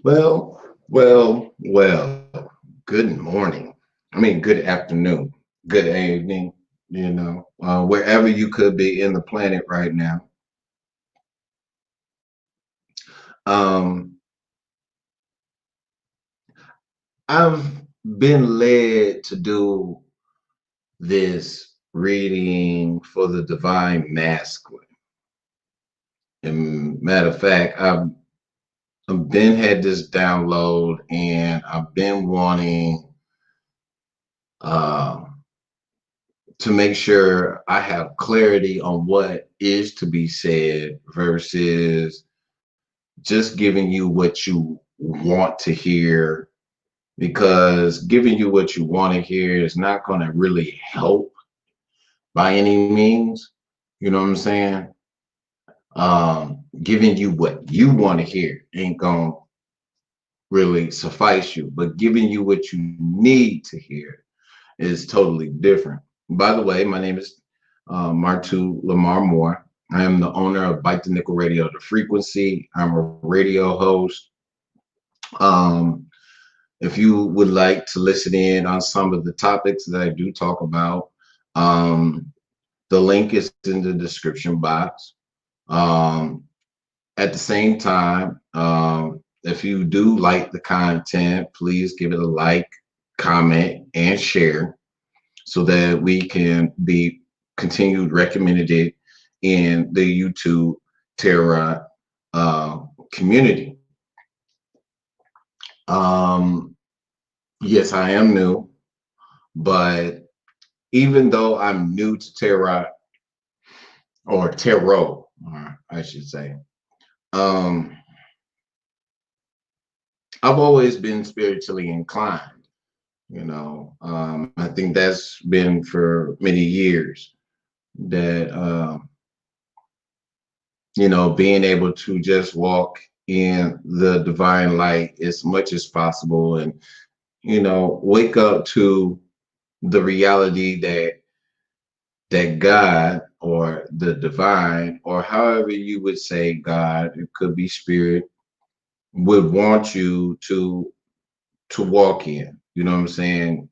Well. Good morning. Good afternoon, good evening, wherever you could be in the planet right now. Um, I've been led to do this reading for the divine masculine. And matter of fact, I've been had this download and I've been wanting uh, to make sure I have clarity on what is to be said versus just giving you what you want to hear, because giving you what you want to hear is not going to really help by any means. You know what I'm saying? Giving you what you want to hear ain't going to really suffice you, but giving you what you need to hear is totally different. By the way, my name is MARTU LAMAR Moore. I am the owner of BITTE Radio, the Frequency. I'm a radio host. Um, if you would like to listen in on some of the topics that I do talk about, um, the link is in the description box. Um, at the same time, if you do like the content, please give it a like, comment, and share so that we can be continued recommended in the YouTube Terra community. Um, yes, I am new, but even though I'm new to Terra or tarot, I should say, um, I've always been spiritually inclined. I think that's been for many years that being able to just walk in the divine light as much as possible and wake up to the reality that God or the divine, or however you would say God, it could be spirit, would want you to walk in. You know what I'm saying?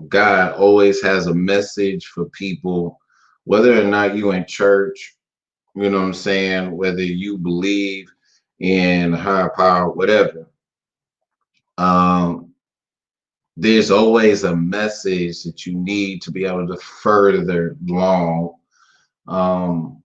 God always has a message for people, whether or not you in church, you know what I'm saying, whether you believe in higher power, whatever. Um, there's always a message that you need to be able to further along, um,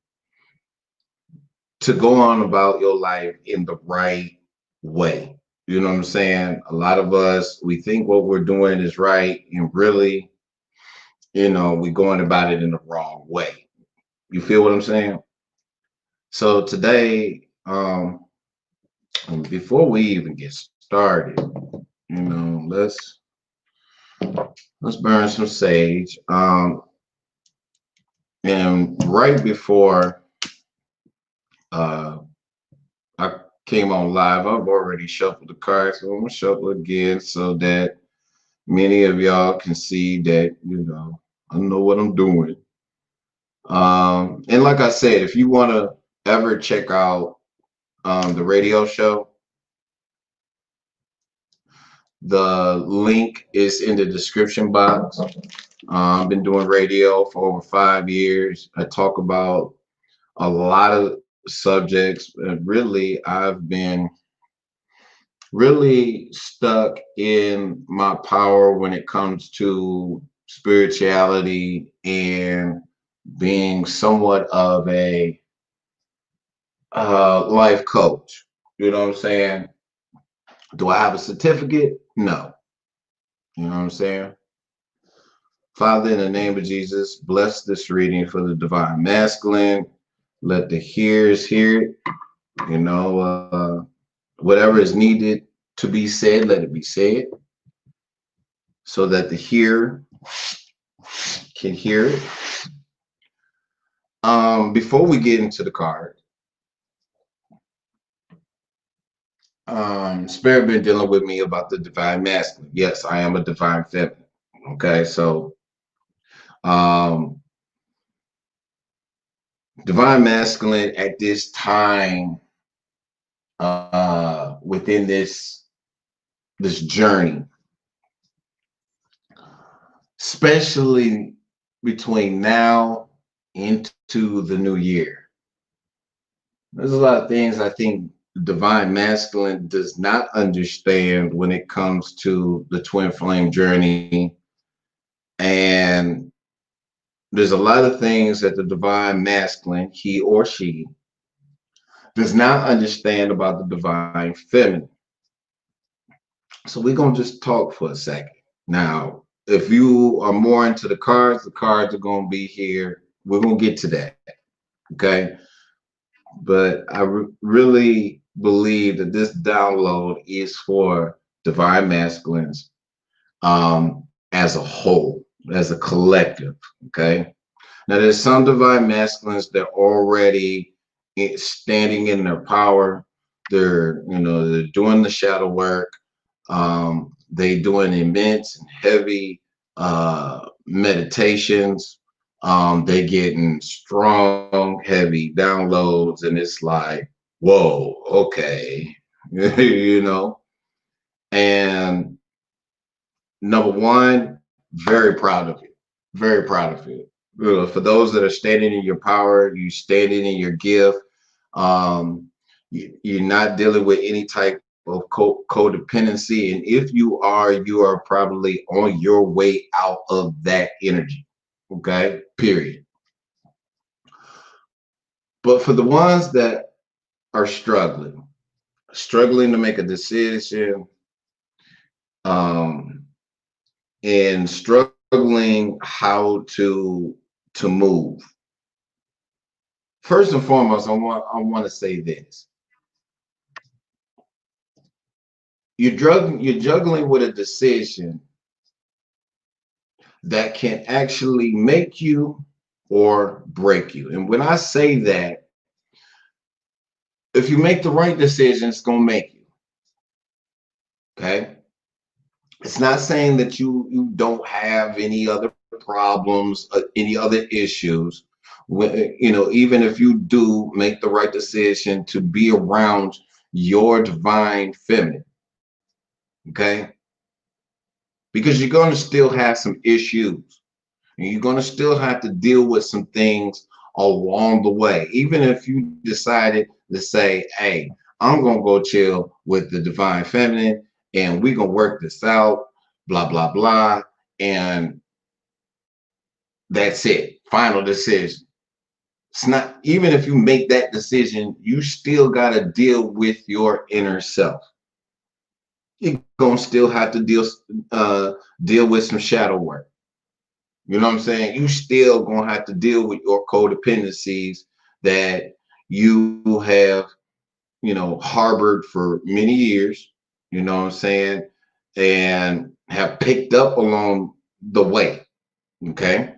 to go on about your life in the right way. You know what I'm saying? A lot of us, we think what we're doing is right, and really, we're going about it in the wrong way. You feel what I'm saying? So today, before we even get started, let's burn some sage. And right before uh, I came on live, I've already shuffled the cards, so I'm gonna shuffle again so that many of y'all can see that I know what I'm doing. And like I said, if you want to ever check out the radio show, the link is in the description box. I've been doing radio for over 5 years. I talk about a lot of subjects. Really, I've been really stuck in my power when it comes to spirituality and being somewhat of a life coach. You know what I'm saying? Do I have a certificate? No. You know what I'm saying? Father, in the name of Jesus, bless this reading for the divine masculine. Let the hearers hear it. Whatever is needed to be said, let it be said so that the hearer can hear it. Before we get into the card, Spirit been dealing with me about the divine masculine. Yes, I am a divine feminine. Okay, so divine masculine at this time within this journey, especially between now into the new year. There's a lot of things I think divine masculine does not understand when it comes to the twin flame journey. And there's a lot of things that the divine masculine, he or she, does not understand about the divine feminine. So we're going to just talk for a second. Now, if you are more into the cards are going to be here. We're going to get to that. Okay. But I really believe that this download is for divine masculines as a whole, as a collective. Okay. Now, there's some divine masculines that are already standing in their power. They're doing the shadow work. They doing immense and heavy meditations. They getting strong, heavy downloads, and it's like, whoa, okay, you know. And number one, very proud of you, very proud of you. For those that are standing in your power, you standing in your gift. You're not dealing with any type of codependency, and if you are probably on your way out of that energy. Okay, period. But for the ones that are struggling to make a decision, um, and struggling how to move. First and foremost, I want to say this: you're juggling with a decision that can actually make you or break you. And when I say that, if you make the right decision, it's gonna make you. Okay. It's not saying that you don't have any other problems, any other issues. Even if you do make the right decision to be around your divine feminine, okay, because you're going to still have some issues, and you're going to still have to deal with some things along the way. Even if you decided to say, hey, I'm going to go chill with the divine feminine and we're going to work this out, blah, blah, blah. And that's it. Final decision. It's not, even if you make that decision, you still got to deal with your inner self. You're going to still have to deal with some shadow work. You know what I'm saying? You still going to have to deal with your codependencies that you have, harbored for many years, you know what I'm saying, and have picked up along the way. Okay.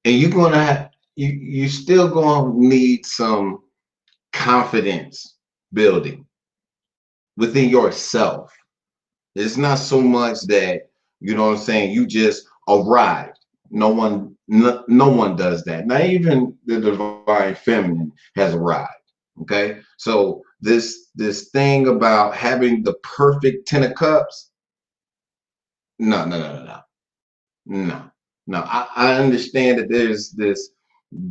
And you're going to have, you still going to need some confidence building within yourself. It's not so much that, you know what I'm saying, you just arrived. No one does that. Not even the divine feminine has arrived. Okay. So this thing about having the perfect 10 of cups, no, no, no, no, no. No. No. I understand that there's this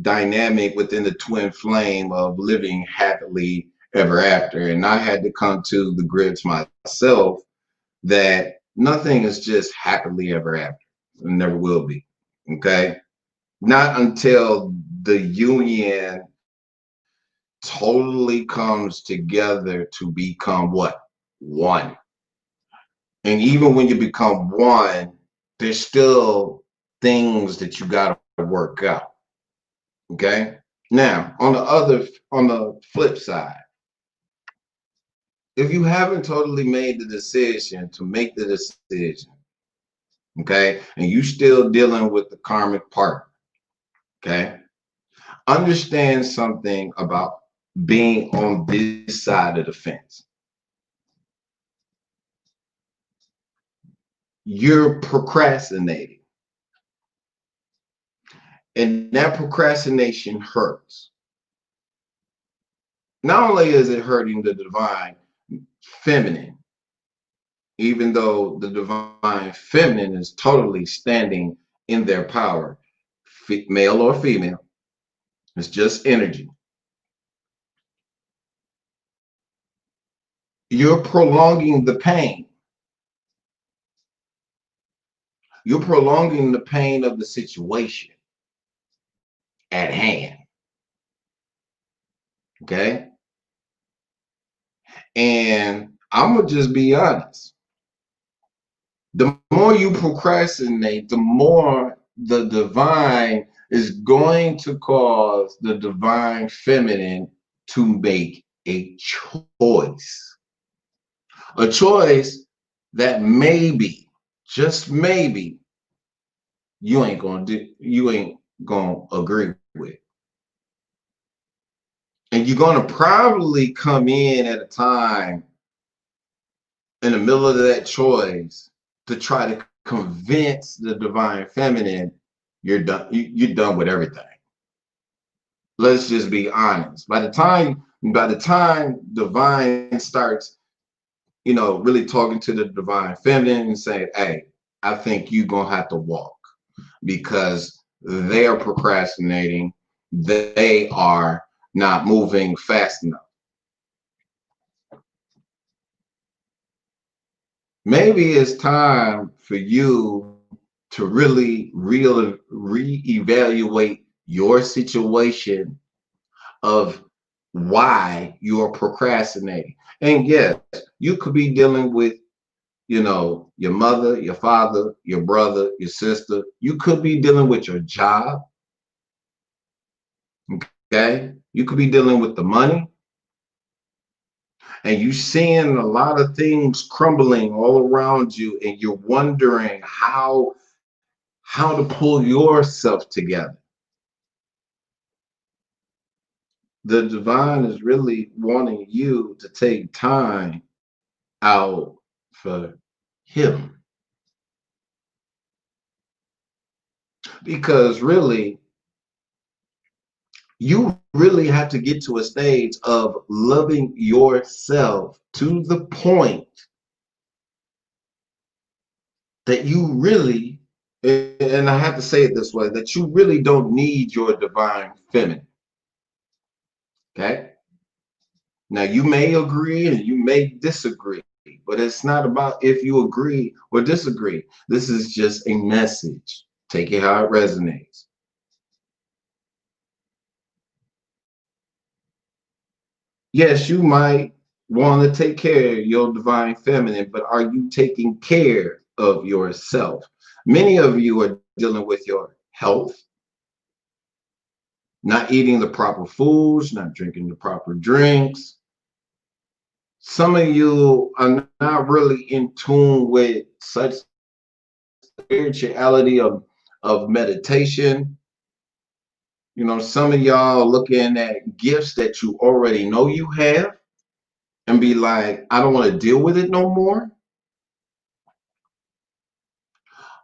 dynamic within the twin flame of living happily ever after. And I had to come to the grips myself that nothing is just happily ever after. It never will be. Okay. Not until the union totally comes together to become what? One. And even when you become one, there's still things that you got to work out. Okay. Now, on the flip side, if you haven't totally made the decision to make the decision, okay, and you still dealing with the karmic partner, okay, understand something about being on this side of the fence. You're procrastinating, and that procrastination hurts. Not only is it hurting the divine feminine, even though the divine feminine is totally standing in their power, male or female, it's just energy. You're prolonging the pain. You're prolonging the pain of the situation at hand. Okay. And I'm going to just be honest. The more you procrastinate, the more the divine is going to cause the divine feminine to make a choice. A choice that maybe, just maybe, you ain't gonna agree with. And you're gonna probably come in at a time in the middle of that choice to try to convince the divine feminine you're done. You're done with everything. Let's just be honest. By the time divine starts, really talking to the divine feminine and saying, "Hey, I think you're gonna have to walk because they're procrastinating. They are not moving fast enough." Maybe it's time for you to really reevaluate your situation of why you're procrastinating. And yes, you could be dealing with, your mother, your father, your brother, your sister. You could be dealing with your job. Okay. You could be dealing with the money, and you seeing a lot of things crumbling all around you, and you're wondering how to pull yourself together. The divine is really wanting you to take time out for him, because really you really have to get to a stage of loving yourself to the point that you really, and I have to say it this way, that you really don't need your divine feminine. Okay. Now you may agree and you may disagree, but it's not about if you agree or disagree. This is just a message. Take it how it resonates. Yes, you might want to take care of your divine feminine, but are you taking care of yourself? Many of you are dealing with your health, not eating the proper foods, not drinking the proper drinks. Some of you are not really in tune with such spirituality of meditation. Some of y'all looking at gifts that you already know you have and be like, I don't want to deal with it no more.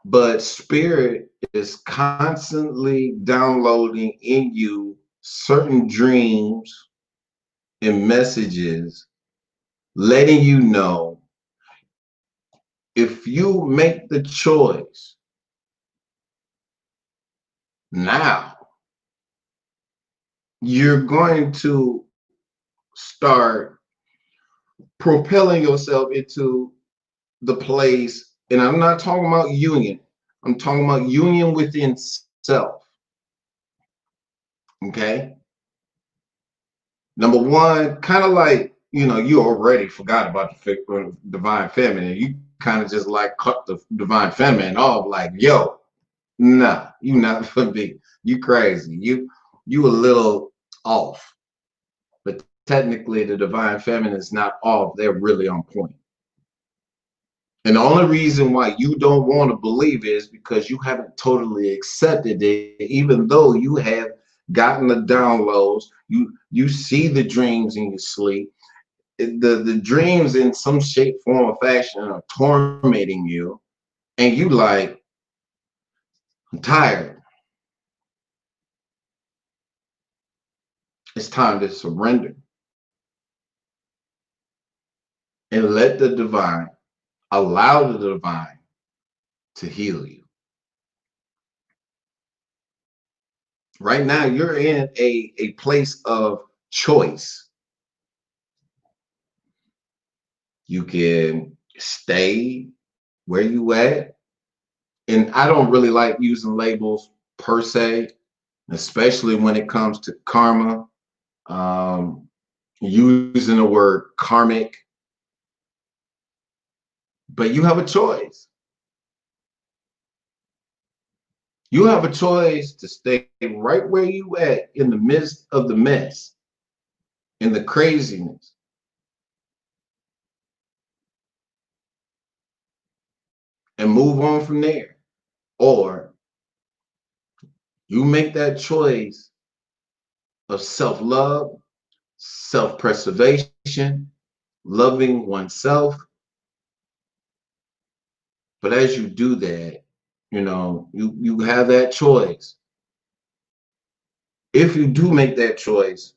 But spirit is constantly downloading in you certain dreams and messages, letting you know if you make the choice now, you're going to start propelling yourself into the place. And I'm not talking about union, I'm talking about union within self. Okay. Number one, kind of like, you already forgot about the divine feminine. You kind of just like cut the divine feminine off, like, yo, nah, you not for me. You crazy. You a little off. But technically the divine feminine is not off. They're really on point. And the only reason why you don't want to believe it is because you haven't totally accepted it, even though you have gotten the downloads. You see the dreams in your sleep. The dreams in some shape, form, or fashion are tormenting you, and you like, I'm tired. It's time to surrender. and let the divine, allow the divine to heal you. Right now, you're in a place of choice. You can stay where you at. And I don't really like using labels per se, especially when it comes to karma. Using the word karmic, but you have a choice. You have a choice to stay right where you at in the midst of the mess, in the craziness, and move on from there. Or you make that choice of self-love, self-preservation, loving oneself. But as you do that, you have that choice. If you do make that choice,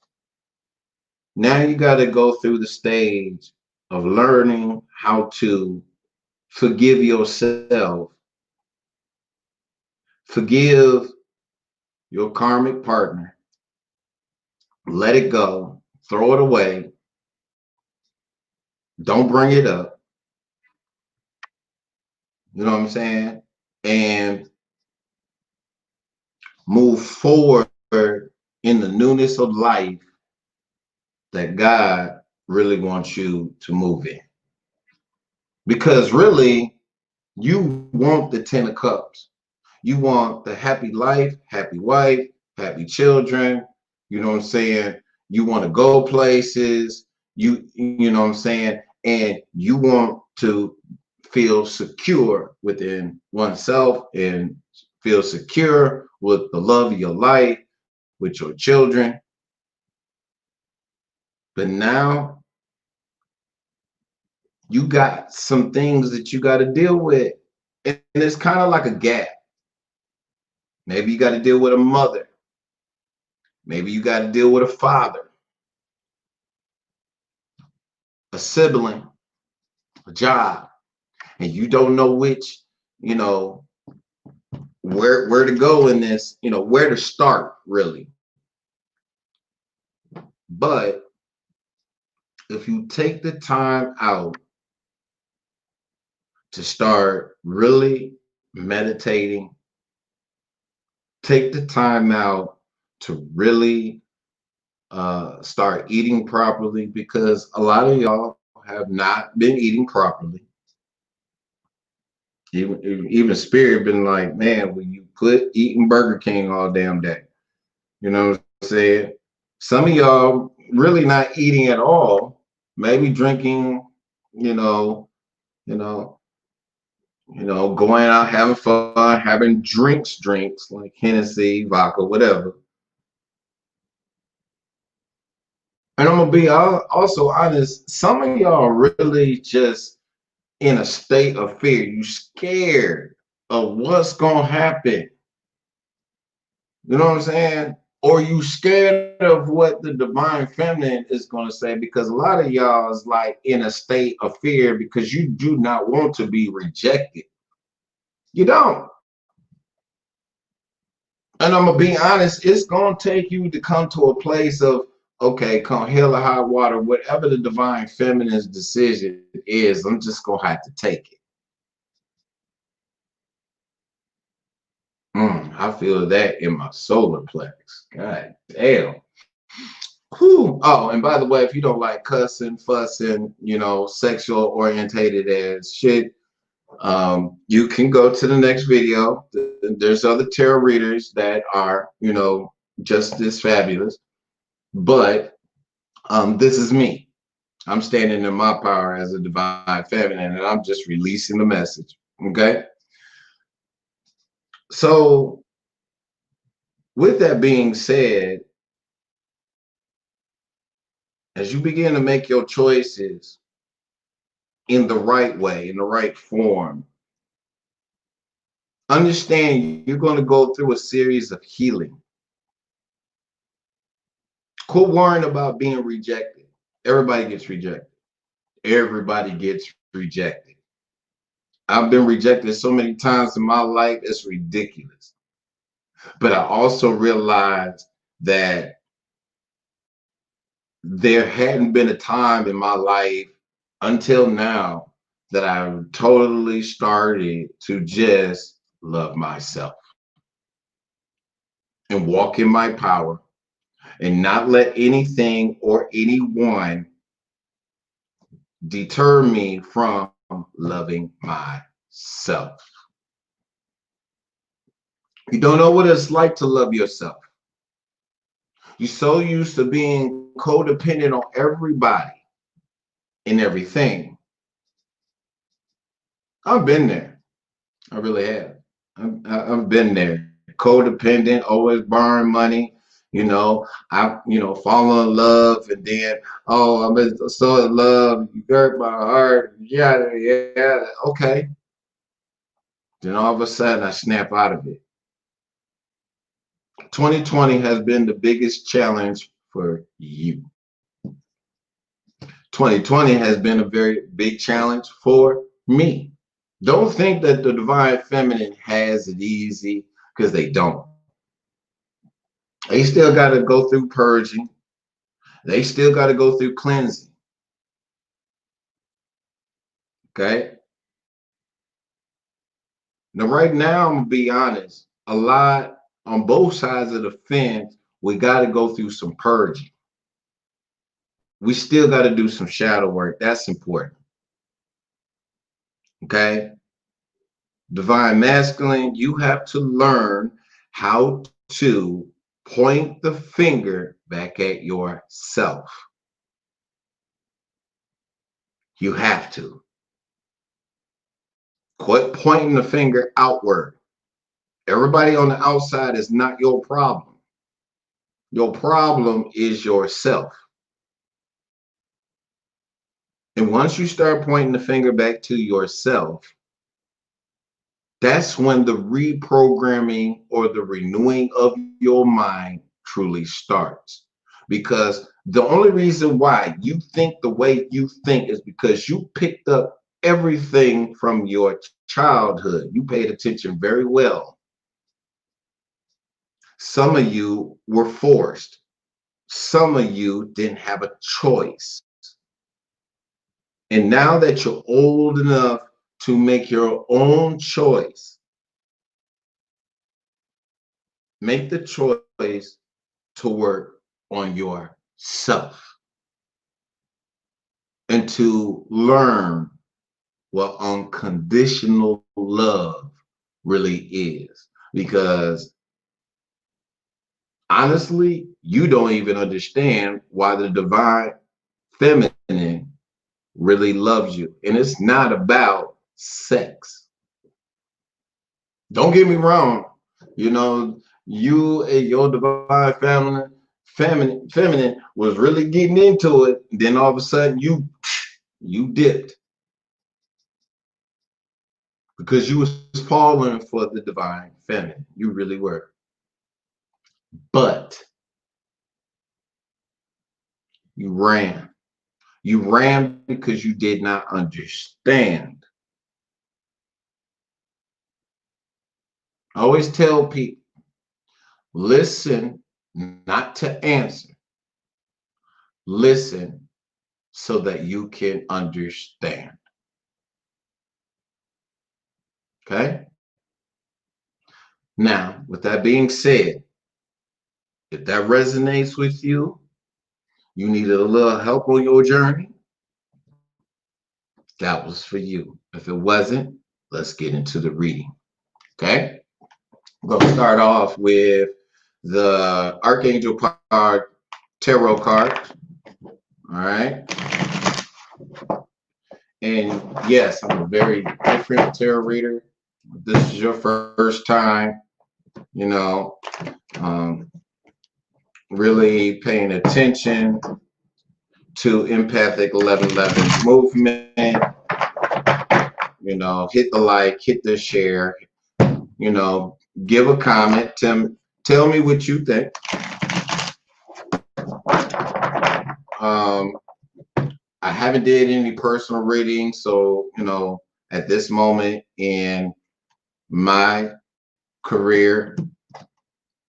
now you got to go through the stage of learning how to forgive yourself, forgive your karmic partner, let it go, throw it away, don't bring it up. You know what I'm saying? And move forward in the newness of life that God really wants you to move in. Because really, you want the 10 of cups. You want the happy life, happy wife, happy children. You know what I'm saying? You want to go places. You know what I'm saying? And you want to feel secure within oneself and feel secure with the love of your life, with your children. But now you got some things that you got to deal with. And it's kind of like a gap. Maybe you got to deal with a mother. Maybe you got to deal with a father, a sibling, a job, and you don't know which, you know, where to go in this, where to start really. But if you take the time out to start really meditating, take the time out to really start eating properly, because a lot of y'all have not been eating properly. Even Spirit been like, man, when you quit eating Burger King all damn day, you know what I'm saying? Some of y'all really not eating at all, maybe drinking, you know, you know, going out, having fun, having drinks like Hennessy, vodka, whatever. And I'm gonna be also honest, some of y'all really just in a state of fear. You scared of what's gonna happen. You know what I'm saying? Or you scared of what the divine feminine is gonna say, because a lot of y'all is like in a state of fear because you do not want to be rejected. You don't. And I'm gonna be honest, it's gonna take you to come to a place of, okay, come hell or high water, whatever the divine feminine's decision is, I'm just gonna have to take it. I feel that in my solar plex. God damn. Whew. Oh, and by the way, if you don't like cussing, fussing, sexual orientated as shit, you can go to the next video. There's other tarot readers that are, just as fabulous. But this is me. I'm standing in my power as a divine feminine, and I'm just releasing the message. Okay. So, with that being said, as you begin to make your choices in the right way, in the right form, understand you're going to go through a series of healing. Quit worrying about being rejected. Everybody gets rejected. everybody gets rejected. I've been rejected so many times in my life, it's ridiculous. But I also realized that there hadn't been a time in my life until now that I totally started to just love myself and walk in my power and not let anything or anyone deter me from loving myself. You don't know what it's like to love yourself. You're so used to being codependent on everybody and everything. I've been there. I really have. I've been there. Codependent, always borrowing money. Fall in love, and then, oh, I'm so in love. You hurt my heart. Yeah, yeah. Okay. Then all of a sudden, I snap out of it. 2020 has been the biggest challenge for you. 2020 has been a very big challenge for me. Don't think that the divine feminine has it easy, because they don't. They still got to go through purging. They still got to go through cleansing. Okay? Now, right now, I'm going to be honest, a lot on both sides of the fence, we got to go through some purging. We still got to do some shadow work. That's important. Okay? Divine masculine, you have to learn how to point the finger back at yourself. You have to. Quit pointing the finger outward. Everybody on the outside is not your problem. Your problem is yourself. And once you start pointing the finger back to yourself, that's when the reprogramming or the renewing of your mind truly starts. Because the only reason why you think the way you think is because you picked up everything from your childhood. You paid attention very well. Some of you were forced. Some of you didn't have a choice. And now that you're old enough to make your own choice, make the choice to work on yourself and to learn what unconditional love really is. Because honestly, you don't even understand why the divine feminine really loves you. And it's not about sex. Don't get me wrong. You and your divine feminine was really getting into it. Then all of a sudden you dipped because you was falling for the divine feminine. You really were. But you ran. You ran because you did not understand. I always tell people, listen not to answer. Listen so that you can understand. Okay? Now, with that being said, if that resonates with you, you needed a little help on your journey, that was for you. If it wasn't, let's get into the reading. Okay? We're going to start off with the Archangel card, Tarot card. All right? And yes, I'm a very different tarot reader. If this is your first time, really paying attention to empathic 1111 movement, hit the like, hit the share, give a comment, tell me what you think. I haven't did any personal readings, so at this moment in my career,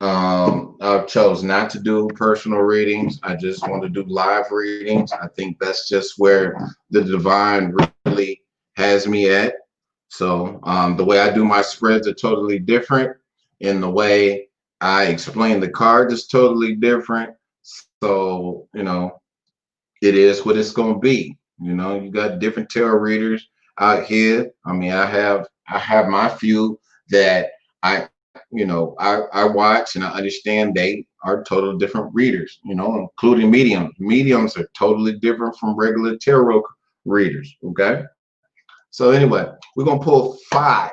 I chose not to do personal readings. I just want to do live readings. I think that's just where the divine really has me at. So the way I do my spreads are totally different, and the way I explain the card is totally different. So it is what it's going to be. You got different tarot readers out here. I mean, I have my few that I watch and I understand they are totally different readers, including mediums. Mediums are totally different from regular tarot readers. Okay. So anyway, we're gonna pull 5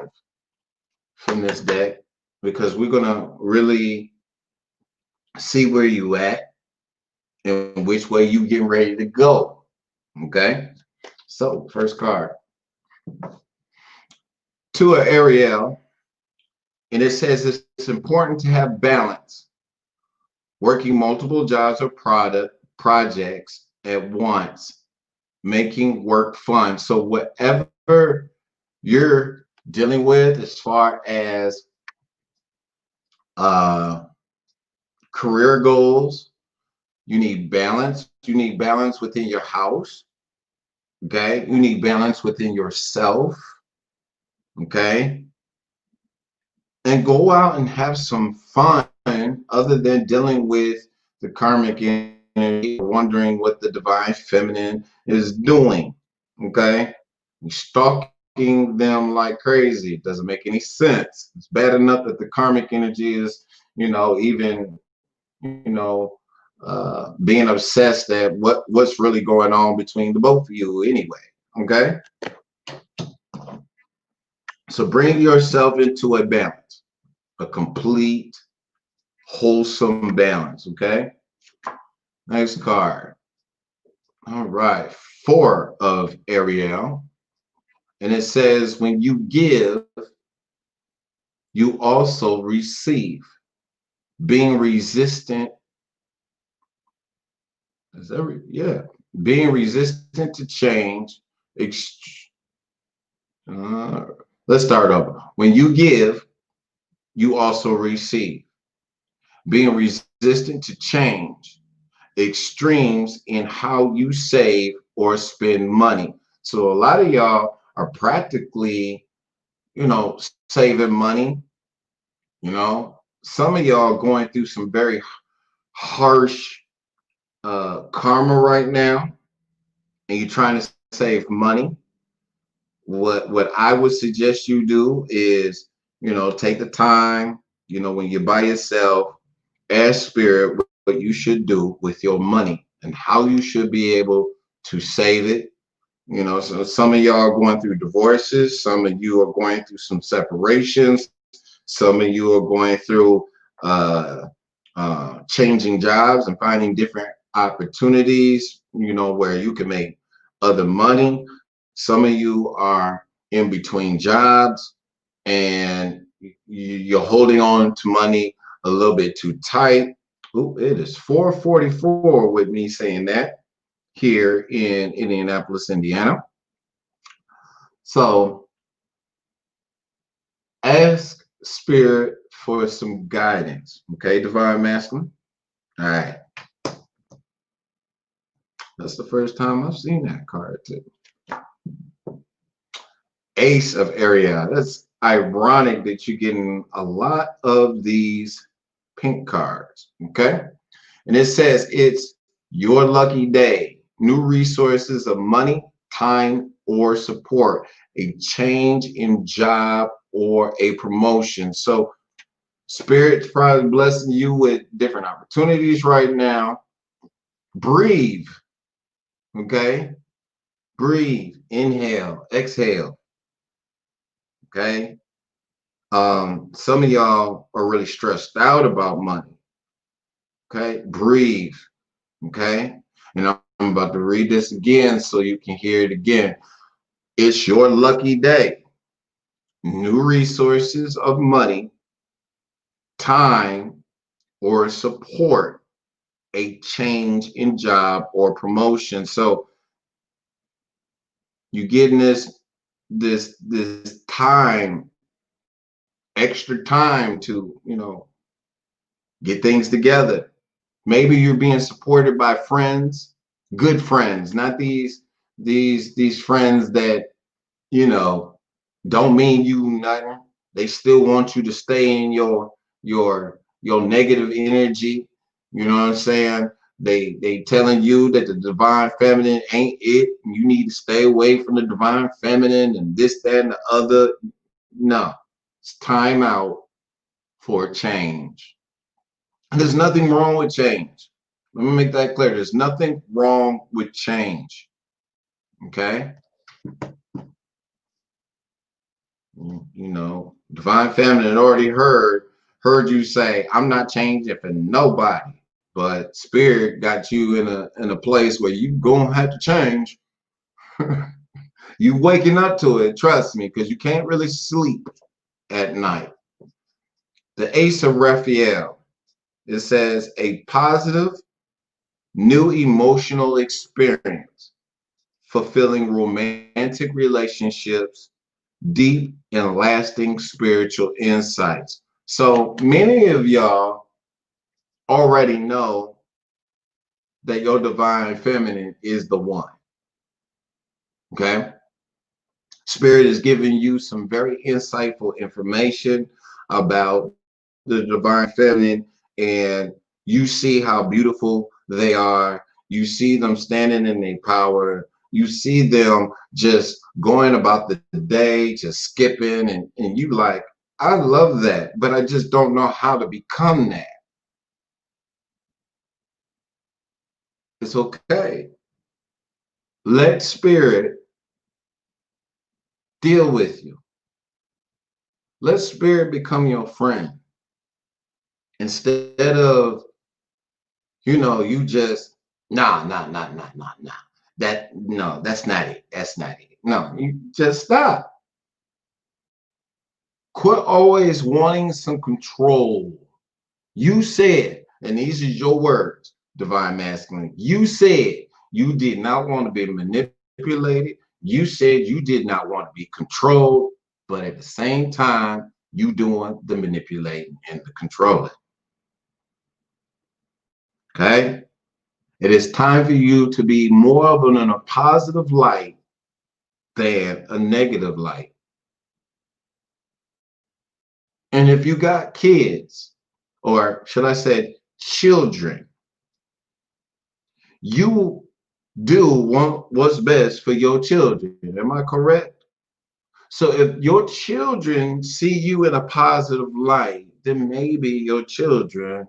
from this deck because we're gonna really see where you at and which way you getting ready to go. Okay. So first card, to Ariel, and it says it's important to have balance, working multiple jobs or projects at once, making work fun. So whatever you're dealing with as far as career goals, you need balance. You need balance within your house. Okay. You need balance within yourself. Okay. And go out and have some fun other than dealing with the karmic energy, wondering what the divine feminine is doing. Okay. You stalking them like crazy. It doesn't make any sense. It's bad enough that the karmic energy is, even, being obsessed at what's really going on between the both of you anyway. Okay. So bring yourself into a balance, a complete, wholesome balance. Okay. Next card. All right. 4 of Ariel. And it says, when you give, you also receive. Being resistant. Is that yeah. Being resistant to change. Let's start over. When you give, you also receive. Being resistant to change. Extremes in how you save or spend money. So a lot of y'all are practically, saving money. Some of y'all going through some very harsh karma right now, and you're trying to save money. What I would suggest you do is, take the time, when you're by yourself, ask spirit what you should do with your money and how you should be able to save it. So some of y'all are going through divorces, some of you are going through some separations, some of you are going through changing jobs and finding different opportunities, where you can make other money. Some of you are in between jobs and you're holding on to money a little bit too tight. Ooh, it is 4:44 with me saying that here in Indianapolis, Indiana. So ask spirit for some guidance. Okay, divine masculine. All right. That's the first time I've seen that card too. Ace of Ariel. That's ironic that you're getting a lot of these pink cards. Okay. And it says it's your lucky day. New resources of money, time, or support. A change in job or a promotion. So Spirit's probably blessing you with different opportunities right now. Breathe. Okay. Breathe. Inhale. Exhale. Okay. Some of y'all are really stressed out about money. Okay. Breathe. Okay. And I'm about to read this again so you can hear it again. It's your lucky day. New resources of money, time, or support. A change in job or promotion. So You getting this time, extra time to, get things together. Maybe you're being supported by friends, good friends, not these friends that, you know, don't mean you nothing. They still want you to stay in your negative energy. You know what I'm saying? They telling you that the divine feminine ain't it. And you need to stay away from the divine feminine and this, that, and the other. No, it's time out for a change. There's nothing wrong with change. Let me make that clear. There's nothing wrong with change. Okay? Divine feminine already heard you say, I'm not changing for nobody. But spirit got you in a place where you gonna have to change. You waking up to it, trust me, because you can't really sleep at night. The Ace of Raphael, it says a positive new emotional experience, fulfilling romantic relationships, deep and lasting spiritual insights. So many of y'all already know that your divine feminine is the one. Okay? Spirit is giving you some very insightful information about the divine feminine, and you see how beautiful they are. You see them standing in their power. You see them just going about the day, just skipping, and you like, I love that, but I just don't know how to become that. It's okay. Let spirit deal with you. Let spirit become your friend. Instead of, you just, nah. That's not it. That's not it. No, you just stop. Quit always wanting some control. You said, and these are your words, divine masculine. You said you did not want to be manipulated. You said you did not want to be controlled, but at the same time, you doing the manipulating and the controlling. Okay? It is time for you to be more of a positive light than a negative light. And if you got kids, or should I say children, you do want what's best for your children. Am I correct? So if your children see you in a positive light, then maybe your children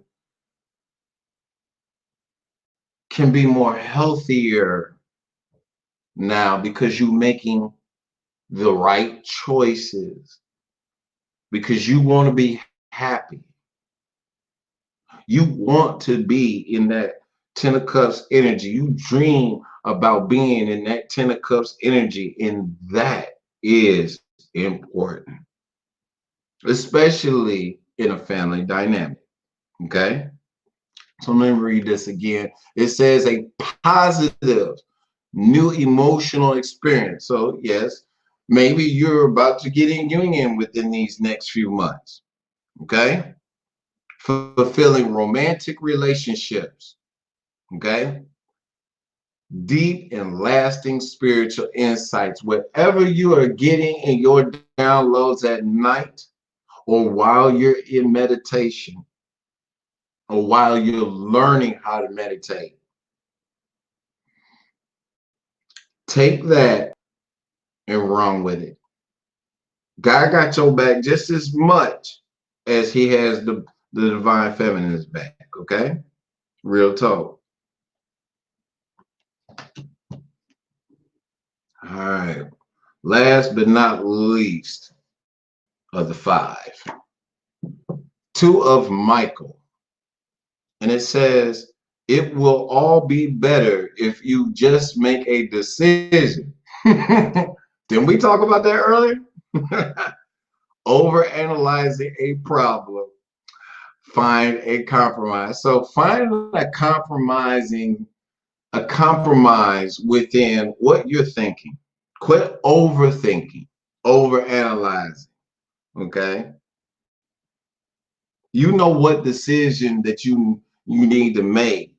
can be more healthier now because you're making the right choices, because you want to be happy. You want to be in that Ten of Cups energy. You dream about being in that Ten of Cups energy, and that is important, especially in a family dynamic. Okay? So let me read this again. It says a positive new emotional experience. So yes, maybe you're about to get in union within these next few months. Okay? Fulfilling romantic relationships. Okay? Deep and lasting spiritual insights. Whatever you are getting in your downloads at night, or while you're in meditation, or while you're learning how to meditate, take that and run with it. God got your back just as much as he has the divine feminine's back. Okay? Real talk. All right. Last but not least of the five, two of Michael. And it says, it will all be better if you just make a decision. Didn't we talk about that earlier? Overanalyzing a problem, find a compromise. So find a compromise within what you're thinking. Quit overthinking, overanalyzing. Okay. You know what decision that you need to make,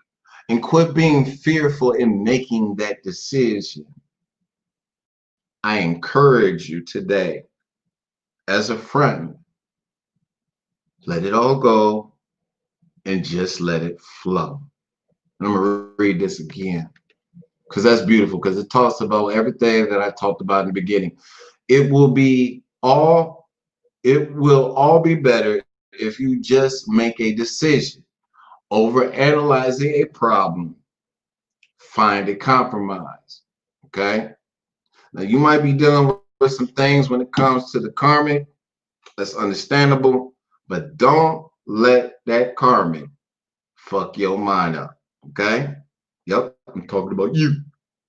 and quit being fearful in making that decision. I encourage you today, as a friend, let it all go and just let it flow. I'm gonna read this again because that's beautiful, because it talks about everything that I talked about in the beginning. It will be all, it will all be better if you just make a decision. Over analyzing a problem, find a compromise. Okay. Now you might be dealing with some things when it comes to the karmic. That's understandable, but don't let that karmic fuck your mind up. Okay. Yep. I'm talking about you.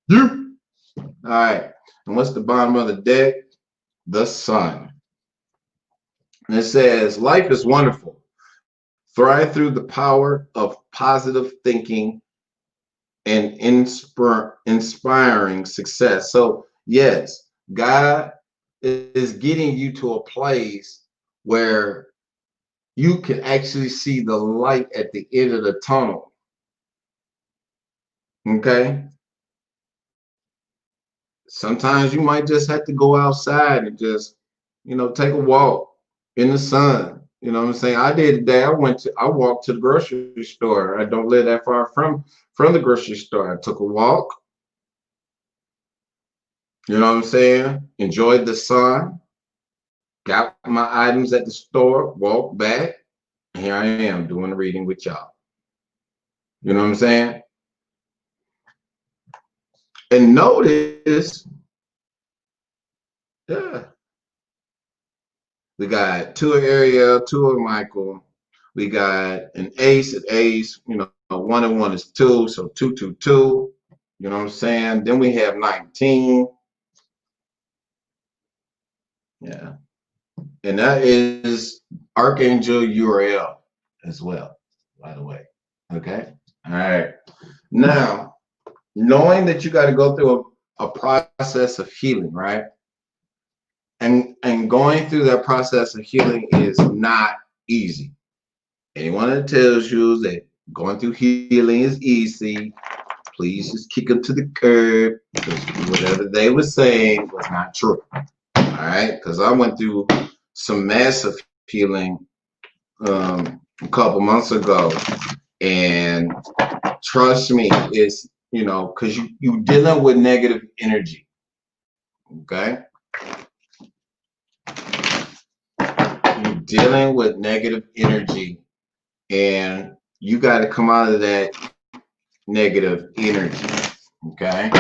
You. All right. And what's the bottom of the deck? The sun. And it says, life is wonderful. Thrive through the power of positive thinking and inspiring success. So, yes, God is getting you to a place where you can actually see the light at the end of the tunnel. Okay. Sometimes you might just have to go outside and just, take a walk in the sun. You know what I'm saying? I did today. I walked to the grocery store. I don't live that far from the grocery store. I took a walk. You know what I'm saying? Enjoyed the sun. Got my items at the store. Walked back. And here I am doing the reading with y'all. You know what I'm saying? And notice, yeah, we got two of Ariel, two of Michael. We got an ace at ace. 1 and 1 is 2, so 2, 2, 2. You know what I'm saying? Then we have 19. Yeah. And that is Archangel Uriel as well, by the way. Okay. All right. Now, knowing that you got to go through a process of healing, right? And going through that process of healing is not easy. Anyone that tells you that going through healing is easy, please just kick them to the curb, because whatever they were saying was not true. All right, because I went through some massive healing a couple months ago, and trust me, it's because you dealing with negative energy. Okay, you're dealing with negative energy, and you got to come out of that negative energy. Okay,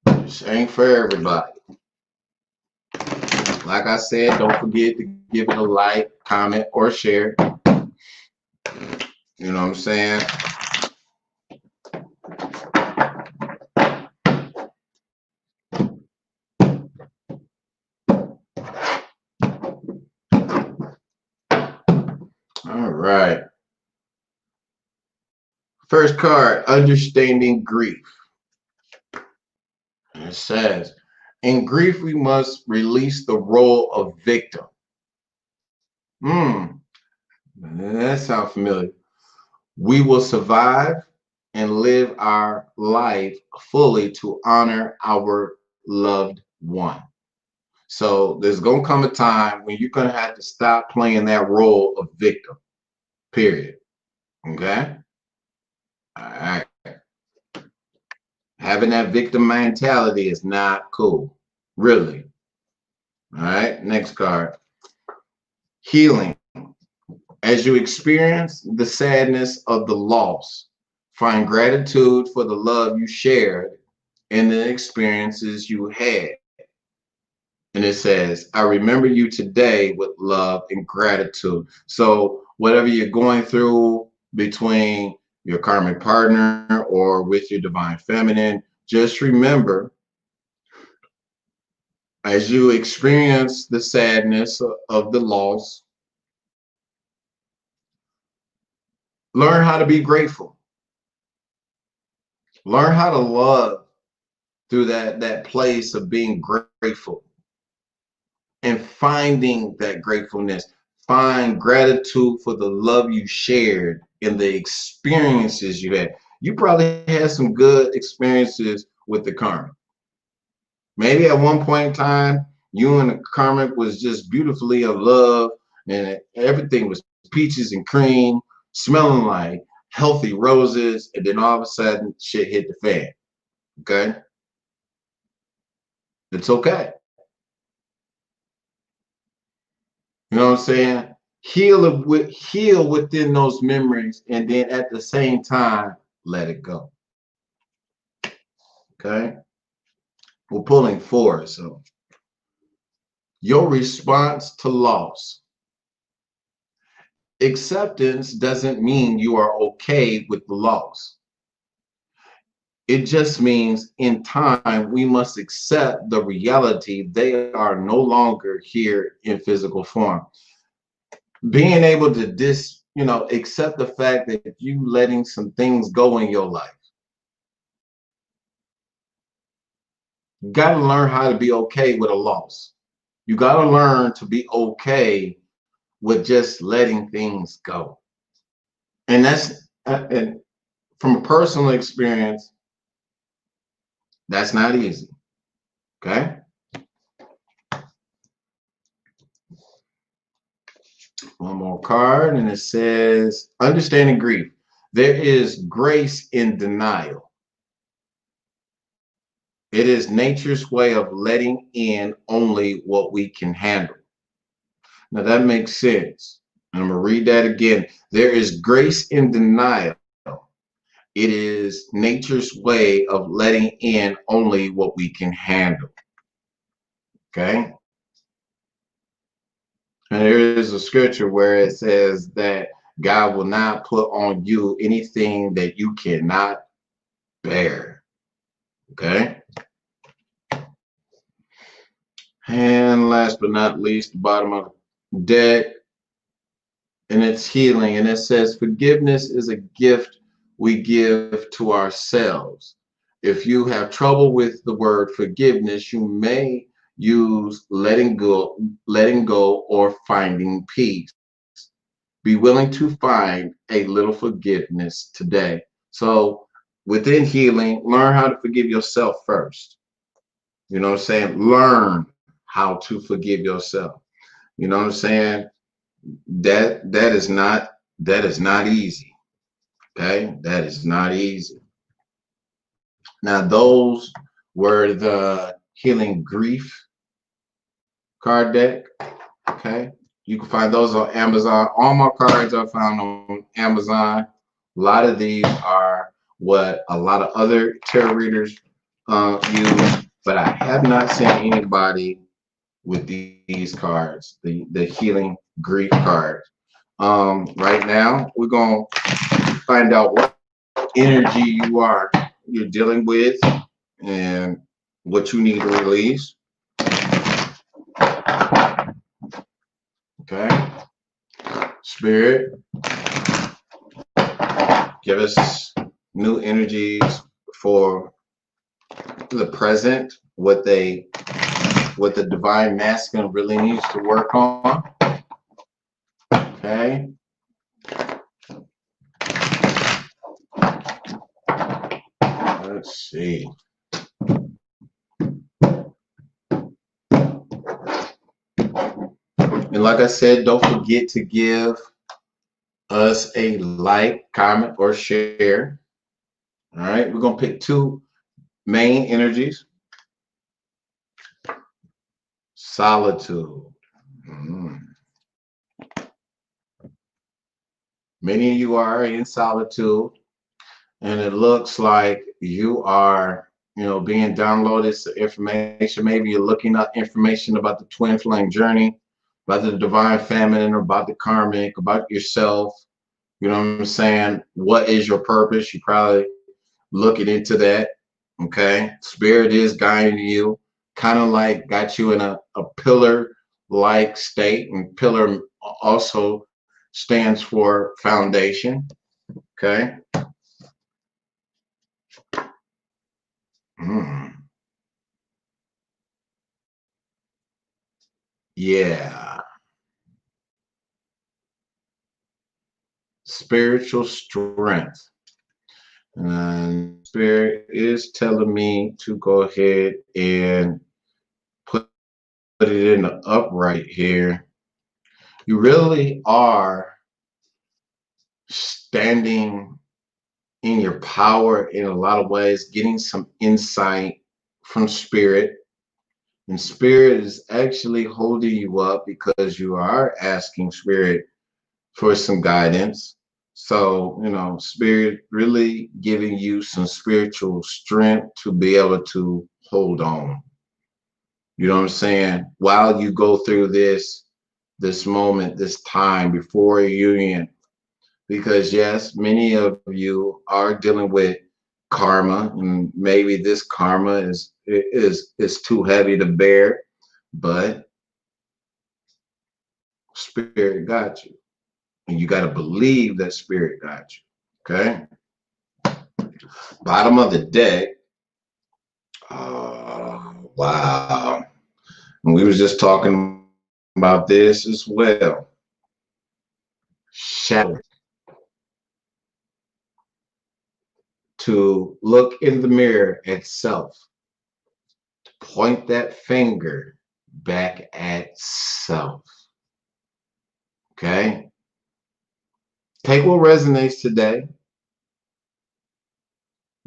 this ain't for everybody. Like I said, don't forget to give it a like, comment, or share. You know what I'm saying? All right. First card, understanding grief. And it says, in grief, we must release the role of victim. That sounds familiar. We will survive and live our life fully to honor our loved one. So there's going to come a time when you're going to have to stop playing that role of victim, period. Okay? All right. Having that victim mentality is not cool. Really. All right. Next card. Healing. As you experience the sadness of the loss, find gratitude for the love you shared and the experiences you had. And it says, I remember you today with love and gratitude. So whatever you're going through between your karmic partner or with your divine feminine, just remember, as you experience the sadness of the loss, learn how to be grateful. Learn how to love through that place of being grateful and finding that gratefulness. Find gratitude for the love you shared and the experiences you had. You probably had some good experiences with the karmic. Maybe at one point in time, you and the karmic was just beautifully in love and everything was peaches and cream, smelling like healthy roses, and then all of a sudden shit hit the fan. Okay? It's okay. You know what I'm saying? Heal within those memories, and then at the same time, let it go. Okay? We're pulling forward. So your response to loss. Acceptance doesn't mean you are okay with the loss. It just means in time we must accept the reality they are no longer here in physical form. Being able to accept the fact that you letting some things go in your life. You got to learn how to be okay with a loss. You got to learn to be okay with just letting things go. And and from a personal experience, that's not easy. Okay. One more card, and it says, understanding grief. There is grace in denial. It is nature's way of letting in only what we can handle. Now that makes sense. And I'm going to read that again. There is grace in denial. It is nature's way of letting in only what we can handle. Okay? And there is a scripture where it says that God will not put on you anything that you cannot bear. Okay? And last but not least, the bottom of the deck, and it's healing. And it says, forgiveness is a gift we give to ourselves. If you have trouble with the word forgiveness, you may use letting go, or finding peace. Be willing to find a little forgiveness today. So within healing, learn how to forgive yourself first. You know what I'm saying? Learn how to forgive yourself. You know what I'm saying? That is not easy. Okay? That is not easy. Now those were the healing grief card deck. Okay? You can find those on Amazon. All my cards are found on Amazon. A lot of these are what a lot of other tarot readers use, but I have not seen anybody with these cards, the healing grief cards. Right now, we're gonna find out what energy you're dealing with and what you need to release. Okay, Spirit, give us new energies for the present, what the divine masculine really needs to work on. Okay. Let's see. And like I said, don't forget to give us a like, comment, or share. All right, we're gonna pick two main energies. Solitude. Many of you are in solitude, and it looks like you are, being downloaded some information. Maybe you're looking up information about the twin flame journey, about the divine feminine, or about the karmic, about yourself. You know what I'm saying? What is your purpose? You're probably looking into that. Okay. Spirit is guiding you, kind of like got you in a pillar like state, and pillar also stands for foundation. Okay. Yeah. Spiritual strength. And spirit is telling me to go ahead and put it in the upright here. You really are standing in your power in a lot of ways, getting some insight from spirit. And spirit is actually holding you up because you are asking spirit for some guidance. So, spirit really giving you some spiritual strength to be able to hold on. You know what I'm saying? While you go through this moment, this time before a union, because yes, many of you are dealing with karma, and maybe this karma is too heavy to bear, but spirit got you. And you got to believe that spirit got you. Okay. Bottom of the deck. Wow. And we was just talking about this as well. Shadow. To look in the mirror at self. To point that finger back at self. Okay. Take what resonates today.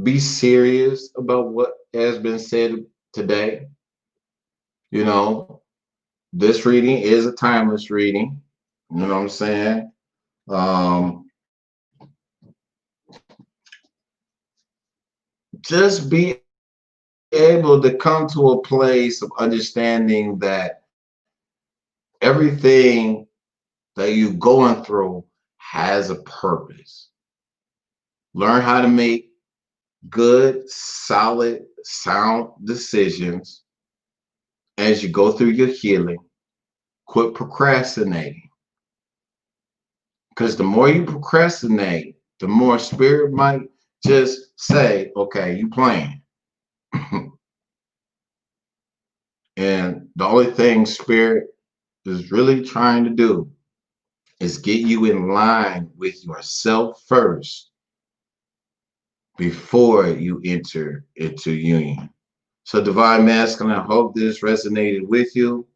Be serious about what has been said today. This reading is a timeless reading. You know what I'm saying? Just be able to come to a place of understanding that everything that you're going through has a purpose. Learn how to make good, solid, sound decisions as you go through your healing. Quit procrastinating. Because the more you procrastinate, the more spirit might just say, okay, you playing. And the only thing spirit is really trying to do is get you in line with yourself first before you enter into union. So Divine Masculine, I hope this resonated with you.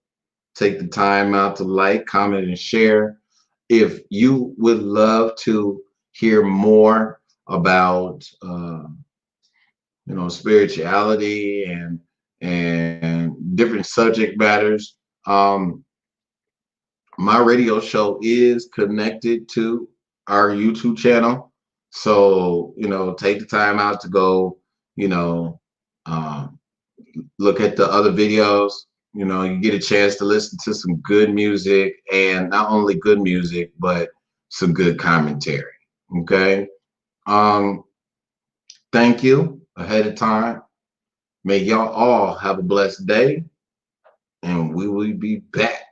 Take the time out to like, comment, and share. If you would love to hear more about spirituality and different subject matters, my radio show is connected to our YouTube channel. So, take the time out to go, um, look at the other videos. You get a chance to listen to some good music, and not only good music, but some good commentary. Okay. Thank you ahead of time. May y'all all have a blessed day, and we will be back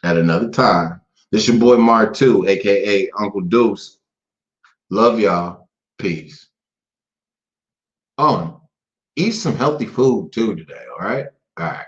at another time. This your boy MARTU, aka Uncle Deuce. Love y'all. Peace. Oh, eat some healthy food too today, all right? All right.